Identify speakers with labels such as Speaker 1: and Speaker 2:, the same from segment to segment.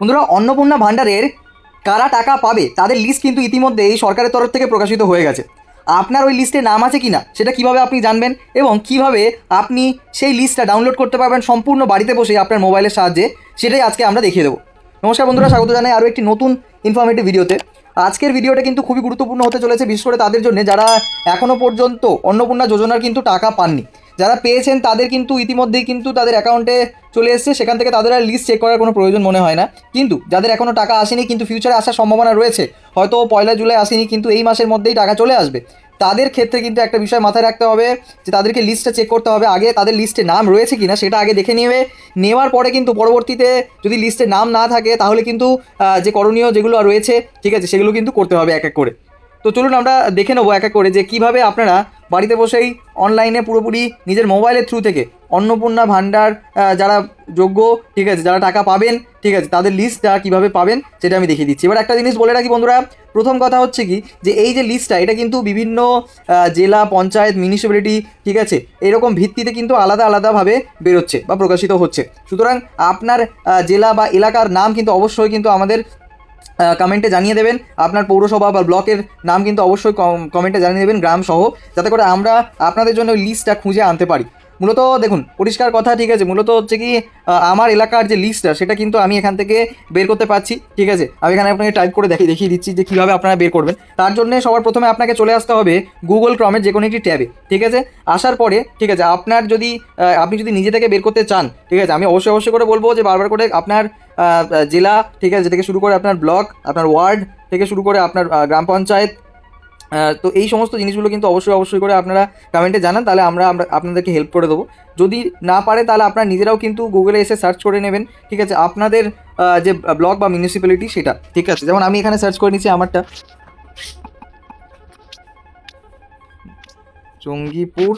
Speaker 1: বন্ধুরা, অন্নপূর্ণা ভাণ্ডারের কারা টাকা পাবে তাদের লিস্ট কিন্তু ইতিমধ্যেই সরকারের তরফ থেকে প্রকাশিত হয়ে গেছে। আপনার ওই লিস্টে নাম আছে কিনা সেটা কিভাবে আপনি জানবেন এবং কিভাবে আপনি সেই লিস্টটা ডাউনলোড করতে পারবেন সম্পূর্ণ বাড়িতে বসে আপনার মোবাইলের সাহায্যে, সেটাই আজকে আমরা দেখিয়ে দেবো। নমস্কার বন্ধুরা, স্বাগত জানাই আরও একটি নতুন ইনফরমেটিভ ভিডিওতে। আজকের ভিডিওটা কিন্তু খুবই গুরুত্বপূর্ণ হতে চলেছে, বিশেষ করে তাদের জন্য যারা এখনও পর্যন্ত অন্নপূর্ণা যোজনার কিন্তু টাকা পাননি। যারা পেয়েছেন তাদের কিন্তু ইতিমধ্যেই কিন্তু তাদের অ্যাকাউন্টে চলে এসছে, সেখান থেকে তাদের আর লিস্ট চেক করার কোনো প্রয়োজন মনে হয় না। কিন্তু যাদের এখনও টাকা আসেনি কিন্তু ফিউচারে আসার সম্ভাবনা রয়েছে, হয়তো 1 জুলাই আসেনি কিন্তু এই মাসের মধ্যেই টাকা চলে আসবে, তাদের ক্ষেত্রে কিন্তু একটা বিষয় মাথায় রাখতে হবে যে তাদেরকে লিস্টটা চেক করতে হবে। আগে তাদের লিস্টে নাম রয়েছে কিনা সেটা আগে দেখে নেওয়ার পরে কিন্তু পরবর্তীতে যদি লিস্টে নাম না থাকে তাহলে কিন্তু যে করণীয় যেগুলো রয়েছে, ঠিক আছে, সেগুলো কিন্তু করতে হবে এক এক করে। তো চলুন আমরা দেখে নেবো এক এক করে যে কীভাবে আপনারা বাড়িতে বসেই অনলাইনে পুরোপুরি নিজের মোবাইলের থ্রু থেকে অন্নপূর্ণা ভাণ্ডার যারা যোগ্য, ঠিক আছে, যারা টাকা পাবেন, ঠিক আছে, তাদের লিস্টটা কীভাবে পাবেন সেটা আমি দেখিয়ে দিচ্ছি। এবার একটা জিনিস বলে রাখি বন্ধুরা, প্রথম কথা হচ্ছে কি যে এই যে লিস্টটা, এটা কিন্তু বিভিন্ন জেলা, পঞ্চায়েত, মিউনিসিপ্যালিটি, ঠিক আছে, এরকম ভিত্তিতে কিন্তু আলাদা আলাদাভাবে বেরোচ্ছে বা প্রকাশিত হচ্ছে। সুতরাং আপনার জেলা বা এলাকার নাম কিন্তু অবশ্যই কিন্তু আমাদের কমেন্টে জানিয়ে দেবেন। আপনার পৌরসভা বা ব্লকের নাম কিন্তু অবশ্যই কমেন্টে জানিয়ে দেবেন, গ্রাম সহ, যাতে করে আমরা আপনাদের জন্য ওই লিস্টটা খুঁজে আনতে পারি। মূলত দেখুন, পরিষ্কার কথা, ঠিক আছে, মূলত হচ্ছে কি আমার এলাকার যে লিস্টটা সেটা কিন্তু আমি এখান থেকে বের করতে পারছি, ঠিক আছে। আমি এখানে আপনাকে টাইপ করে দেখিয়ে দিচ্ছি যে কীভাবে আপনারা বের করবেন। তার জন্য সবার প্রথমে আপনাকে চলে আসতে হবে গুগল ক্রমের যে কোনো একটি ট্যাবে, ঠিক আছে। আসার পরে, ঠিক আছে, আপনি যদি নিজে থেকে বের করতে চান, ঠিক আছে, আমি অবশ্যই করে বলবো যে বারবার করে আপনার জেলা, ঠিক আছে, থেকে শুরু করে আপনার ব্লক, আপনার ওয়ার্ড থেকে শুরু করে আপনার গ্রাম পঞ্চায়েত, তো এই সমস্ত জিনিসগুলো কিন্তু অবশ্যই করে আপনারা কমেন্টে জানান, তাহলে আমরা আপনাদেরকে হেল্প করে দেবো। যদি না পারে তাহলে আপনারা নিজেরাও কিন্তু গুগলে এসে সার্চ করে নেবেন, ঠিক আছে, আপনাদের যে ব্লক বা মিউনিসিপ্যালিটি সেটা, ঠিক আছে। যেমন আমি এখানে সার্চ করে নিচ্ছি আমারটা, জঙ্গিপুর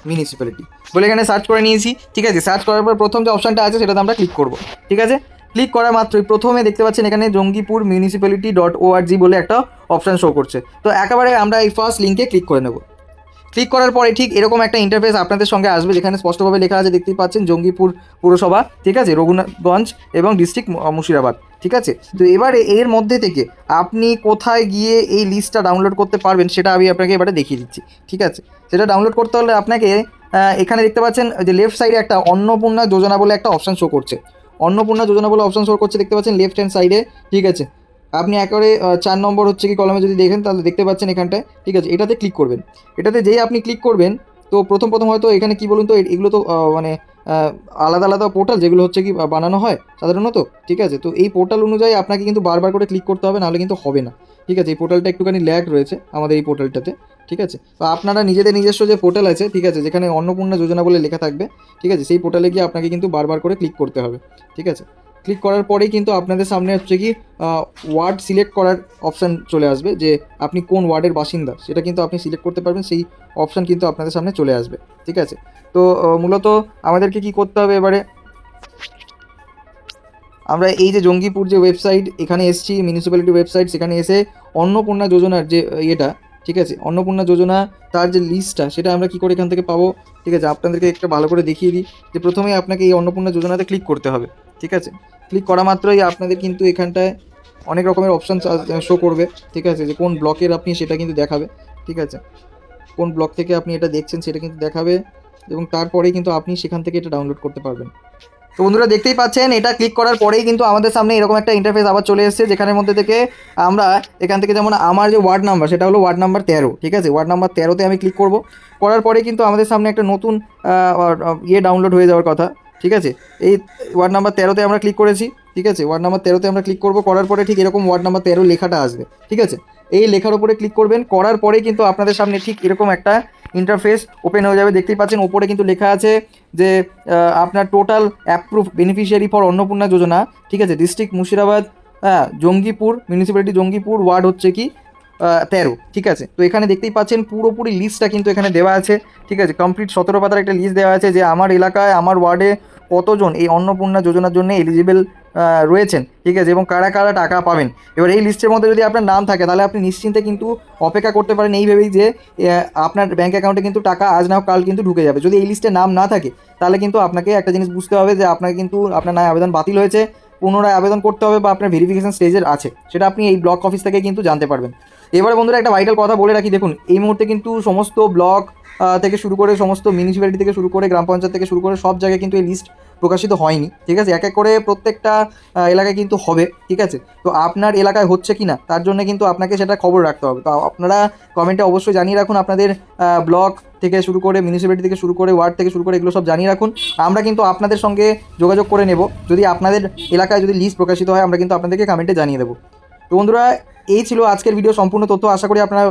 Speaker 1: মিউনিসিপ্যালিটি বলে এখানে সার্চ করে নিয়েছি, ঠিক আছে। সার্চ করার পর প্রথম যে অপশানটা আছে সেটাতে আমরা ক্লিক করব, ঠিক আছে। ক্লিক করা মাত্রই প্রথমে দেখতে পাচ্ছেন এখানে জঙ্গিপুর মিউনিসিপ্যালিটি .org বলে একটা অপশান শো করছে। তো একেবারে আমরা এই ফার্স্ট লিঙ্কে ক্লিক করে নেব। ক্লিক করার পরে ঠিক এরকম একটা ইন্টারফেস আপনাদের সঙ্গে আসবে, যেখানে স্পষ্টভাবে লেখা আছে, দেখতেই পাচ্ছেন, জঙ্গিপুর পুরসভা, ঠিক আছে, রঘুনাথগঞ্জ এবং ডিস্ট্রিক্ট মুর্শিদাবাদ, ঠিক আছে। তো এবারে এর মধ্যে থেকে আপনি কোথায় গিয়ে এই লিস্টটা ডাউনলোড করতে পারবেন সেটা আমি আপনাকে এবারে দেখিয়ে দিচ্ছি, ঠিক আছে। সেটা ডাউনলোড করতে হলে আপনাকে এখানে দেখতে পাচ্ছেন যে লেফট সাইডে একটা অন্নপূর্ণা যোজনা বলে একটা অপশান শো করছে। অন্নপূর্ণা যোজনা বলে অপশান শো করছে, দেখতে পাচ্ছেন লেফট হ্যান্ড সাইডে, ঠিক আছে। আপনি একেবারে 4 নম্বর হচ্ছে কি কলমে যদি দেখেন তাহলে দেখতে পাচ্ছেন এখানটায়, ঠিক আছে। এটাতে ক্লিক করবেন। এটাতে যেই আপনি ক্লিক করবেন তো প্রথম হয়তো এখানে কি বলুন তো, এগুলো তো মানে আলাদা আলাদা পোর্টাল যেগুলো হচ্ছে কি বানানো হয় সাধারণত, ঠিক আছে। তো এই পোর্টাল অনুযায়ী আপনাকে কিন্তু বারবার করে ক্লিক করতে হবে, নাহলে কিন্তু হবে না, ঠিক আছে। এই পোর্টালটা একটুখানি ল্যাগ রয়েছে আমাদের এই পোর্টালটাতে, ঠিক আছে। তো আপনারা নিজস্ব যে পোর্টাল আছে, ঠিক আছে, যেখানে অন্নপূর্ণা যোজনা বলে লেখা থাকবে, ঠিক আছে, সেই পোর্টালে গিয়ে আপনাকে কিন্তু বারবার করে ক্লিক করতে হবে, ঠিক আছে। ক্লিক করার পরেই কিন্তু আপনাদের সামনে হচ্ছে কি ওয়ার্ড সিলেক্ট করার অপশান চলে আসবে, যে আপনি কোন ওয়ার্ডের বাসিন্দা সেটা কিন্তু আপনি সিলেক্ট করতে পারবেন, সেই অপশান কিন্তু আপনাদের সামনে চলে আসবে, ঠিক আছে। তো মূলত আমাদেরকে কি করতে হবে, এবারে আমরা এই যে জঙ্গিপুর যে ওয়েবসাইট, এখানে এসেছি মিউনিসিপ্যালিটি ওয়েবসাইট, সেখানে এসে অন্নপূর্ণা যোজনার যে ইয়েটা, ঠিক আছে, অন্নপূর্ণা যোজনা তার যে লিস্টটা সেটা আমরা কি করে এখান থেকে পাবো, ঠিক আছে। আপনাদেরকে একটা ভালো করে দেখিয়ে দিই যে প্রথমেই আপনাকে এই অন্নপূর্ণা যোজনাতে ক্লিক করতে হবে, ঠিক আছে। ক্লিক করা মাত্রই আপনাদের কিন্তু এখানটায় অনেক রকমের অপশান শো করবে, ঠিক আছে, যে কোন ব্লকের আপনি সেটা কিন্তু দেখাবে, ঠিক আছে। কোন ব্লক থেকে আপনি এটা দেখছেন সেটা কিন্তু দেখাবে, এবং তারপরেই কিন্তু আপনি সেখান থেকে এটা ডাউনলোড করতে পারবেন। তো বন্ধুরা, দেখতেই পাচ্ছেন এটা ক্লিক করার পরেই কিন্তু আমাদের সামনে এরকম একটা ইন্টারফেস আবার চলে এসেছে, যেখানের মধ্যে থেকে আমরা এখান থেকে, যেমন আমার যে ওয়ার্ড নাম্বার সেটা হলো ওয়ার্ড নাম্বার 13, ঠিক আছে। ওয়ার্ড নাম্বার 13তে আমি ক্লিক করব। করার পরে কিন্তু আমাদের সামনে একটা নতুন ডাউনলোড হয়ে যাওয়ার কথা, ঠিক আছে। এই ওয়ার্ড নাম্বার 13তে আমরা ক্লিক করেছি, ঠিক আছে। ওয়ার্ড নাম্বার 13তে আমরা ক্লিক করব। করার পরে ঠিক এরকম ওয়ার্ড নাম্বার 13 লেখাটা আসবে, ঠিক আছে। এই লেখার উপরে ক্লিক করবেন। করার পরে কিন্তু আপনাদের সামনে ঠিক এরকম একটা ইন্টারফেস ওপেন হয়ে যাবে। দেখতেই পাচ্ছেন ওপরে কিন্তু লেখা আছে যে আপনার total approve beneficiary for Annapurna যোজনা, ঠিক আছে, district Murshidabad, Jangipur municipality, Jangipur, ward হচ্ছে কি 13, ঠিক আছে। তো এখানে দেখতেই পাচ্ছেন পুরোপুরি লিস্টটা কিন্তু এখানে দেওয়া আছে, ঠিক আছে। কমপ্লিট 17 পাতার একটা লিস্ট দেওয়া আছে যে আমার এলাকায়, আমার ওয়ার্ডে কতজন এই অন্নপূর্ণা যোজনার জন্য এলিজিবল রয়েছেন, ঠিক আছে, এবং কারা কারা টাকা পাবেন। এবার এই লিস্টের মধ্যে যদি আপনার নাম থাকে তাহলে আপনি নিশ্চিন্তে কিন্তু অপেক্ষা করতে পারেন এই ভেবেই যে আপনার ব্যাঙ্ক অ্যাকাউন্টে কিন্তু টাকা আজ না হোক কাল কিন্তু ঢুকে যাবে। যদি এই লিস্টে নাম না থাকে তাহলে কিন্তু আপনাকে একটা জিনিস বুঝতে হবে যে আপনাকে কিন্তু আপনার নয় আবেদন বাতিল হয়েছে, পুনরায় আবেদন করতে হবে বা আপনার ভেরিফিকেশন স্টেজের আছে, সেটা আপনি এই ব্লক অফিস থেকে কিন্তু জানতে পারবেন। এবারে বন্ধুরা একটা ভাইটাল কথা বলে রাখি, দেখুন এই মুহূর্তে কিন্তু সমস্ত ব্লক থেকে শুরু করে সমস্ত মিউনিসিপ্যালিটি থেকে শুরু করে গ্রাম পঞ্চায়েত থেকে শুরু করে সব জায়গায় কিন্তু এই লিস্ট প্রকাশিত হয়নি, ঠিক আছে। এক এক করে প্রত্যেকটা এলাকায় কিন্তু হবে, ঠিক আছে। তো আপনার এলাকায় হচ্ছে কি না তার জন্য কিন্তু আপনাকে সেটা খবর রাখতে হবে। তো আপনারা কমেন্টে অবশ্যই জানিয়ে রাখুন আপনাদের ব্লক থেকে শুরু করে মিউনিসিপ্যালিটি থেকে শুরু করে ওয়ার্ড থেকে শুরু করে এগুলো সব জানিয়ে রাখুন। আমরা কিন্তু আপনাদের সঙ্গে যোগাযোগ করে নেব, যদি আপনাদের এলাকায় যদি লিস্ট প্রকাশিত হয় আমরা কিন্তু আপনাদেরকে কমেন্টে জানিয়ে দেবো। তো বন্ধুরা এই ছিল আজকের ভিডিও সম্পূর্ণ তথ্য। আশা করি আপনার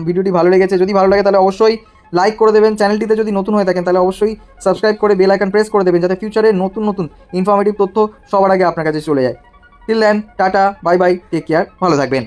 Speaker 1: ভিডিওটি ভালো লেগেছে। যদি ভালো লাগে তাহলে অবশ্যই লাইক করে দেবেন, চ্যানেলটিতে যদি নতুন হয়ে থাকেন তাহলে অবশ্যই সাবস্ক্রাইব করে বেল আইকন প্রেস করে দেবেন, যাতে ফিউচারে নতুন নতুন ইনফরমেটিভ তথ্য সবার আগে আপনার কাছে চলে যায়। Till then tata, bye bye, take care, ভালো থাকবেন।